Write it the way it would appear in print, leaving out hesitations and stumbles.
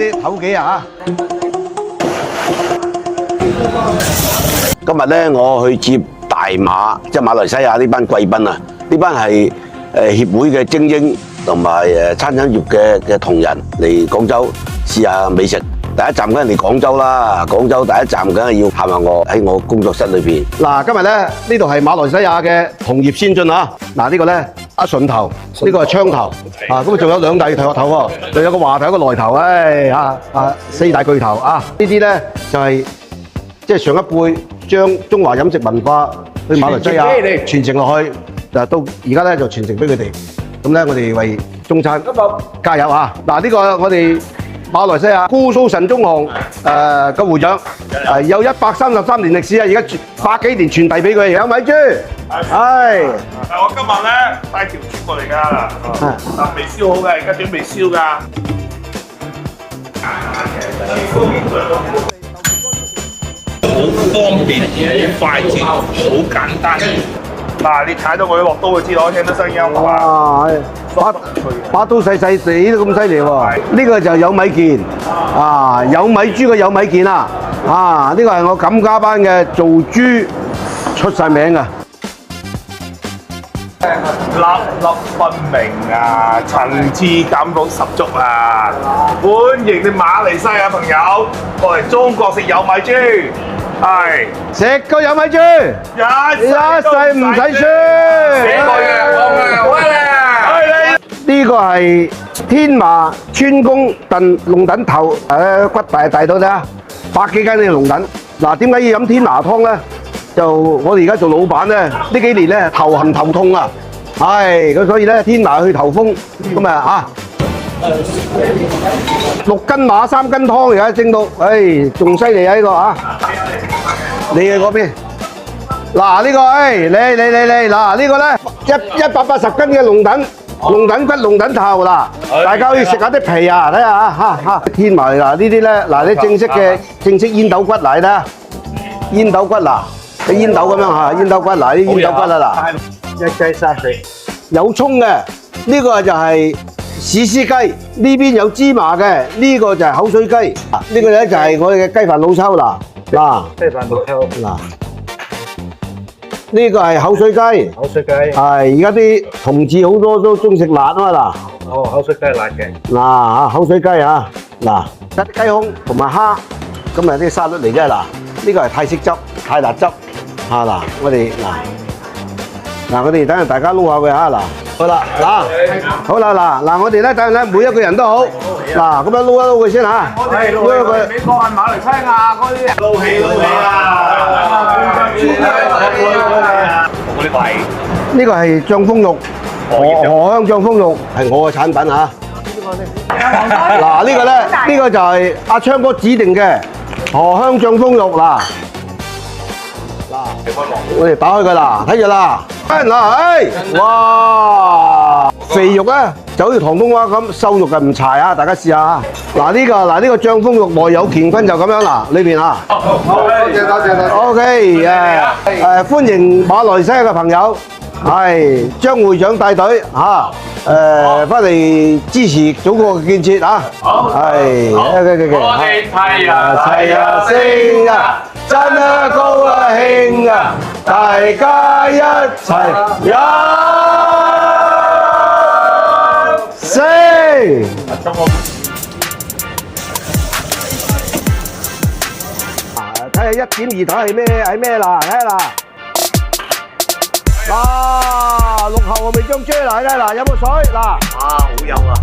啲唞幾啊！今日咧，我去接大馬，即係馬來西亞呢班貴賓啊！呢班係協會嘅精英同埋餐飲業嘅同仁嚟廣州試下美食。第一站梗係嚟廣州啦，廣州第一站梗係要探下我喺我工作室裏邊。嗱，今日咧呢度係馬來西亞嘅紅葉先進啊！嗱，呢個咧阿順頭，呢個係槍頭啊，咁仲有兩大頭喎，仲有個華頭，一個來頭，四大巨頭啊！呢啲咧就係即係上一輩將中華飲食文化去馬來西亞傳承落去，嗱到而家咧就傳承俾佢哋。咁咧我哋為中餐加油啊！嗱，呢個我哋馬來西亞姑蘇神宗行個會長有133年歷史啊！而家100幾年傳遞俾佢，有米豬，係。但我今日咧帶條豬過嚟㗎，未燒好嘅，而家準備燒㗎。好方便，好快捷，好簡單。嗱，你睇到佢落刀就知道，聽到聲音係嘛？哇！把刀細細地都咁犀利喎！呢個就有米件啊，有米豬嘅有米件啊！啊，呢個係我錦家班嘅做豬出晒名㗎。粒粒分明啊，層次感覺十足啊！歡迎你馬來西亞朋友過嚟中國食有米豬。係食個有米豬，一世唔使輸。呢個係天麻川公燉龍躉頭，骨大到啫，100幾斤嘅龍躉。嗱，點解要飲天麻湯咧？就我哋而家做老闆咧，呢幾年咧頭痕頭痛啊，係咁所以咧天麻去頭風，咁啊6斤馬3斤湯而家蒸到，仲犀利啊呢個啊！你嘅嗰邊，嗱呢個，嚟，嗱呢個咧180斤嘅龍躉骨、龍躉頭嗱，大家可以食下啲皮啊，睇下嚇，天麻嗱呢啲咧，嗱啲正式煙斗骨嚟啦，煙斗骨嗱，啲煙斗咁樣嚇，煙斗骨嗱啲煙斗骨啦嗱，一雞三皮，有葱嘅，呢個就係士斯雞，呢邊有芝麻嘅，呢個就係口水雞，呢個咧就係我哋嘅雞飯老抽嗱。嗱，雞飯老抽嗱，呢個係口水雞，係而家啲同志好多都中意食辣啊嘛嗱，口水雞係辣嘅，嗱口水雞啊，嗱一啲雞胸同埋蝦，咁啊啲沙律嚟啫嗱，呢個係泰式汁、泰辣汁嗱，我哋嗱我哋等陣大家撈下佢嚇嗱。好啦，好啦，嗱，我哋咧等陣咧，每一個人都好，嗱，咁樣撈一撈佢先嚇，撈一佢。美國啊、馬來西亞嗰啲撈起啦！呢個係醬風肉，河香醬風肉係我嘅產品嚇。嗱，呢個咧，呢個就係阿昌哥指定嘅河香醬風肉嗱。我哋打開佢啦，睇住啦，哇，肥肉咧就好似廣東話咁，瘦肉就唔柴啊！大家試下。嗱呢個醬風肉內有乾坤就咁樣啦，裏邊啊。好，多謝。OK， 歡迎馬來西亞嘅朋友，係張會長帶隊嚇，翻嚟支持祖國嘅建設嚇。好，係。我哋齊啊升啊！真啊高啊興啊，大家一齊飲食。睇下1.2頭係咩啦？睇下啦。綠喉我未將遮啦，睇下啦，有冇水嗱？好有啊！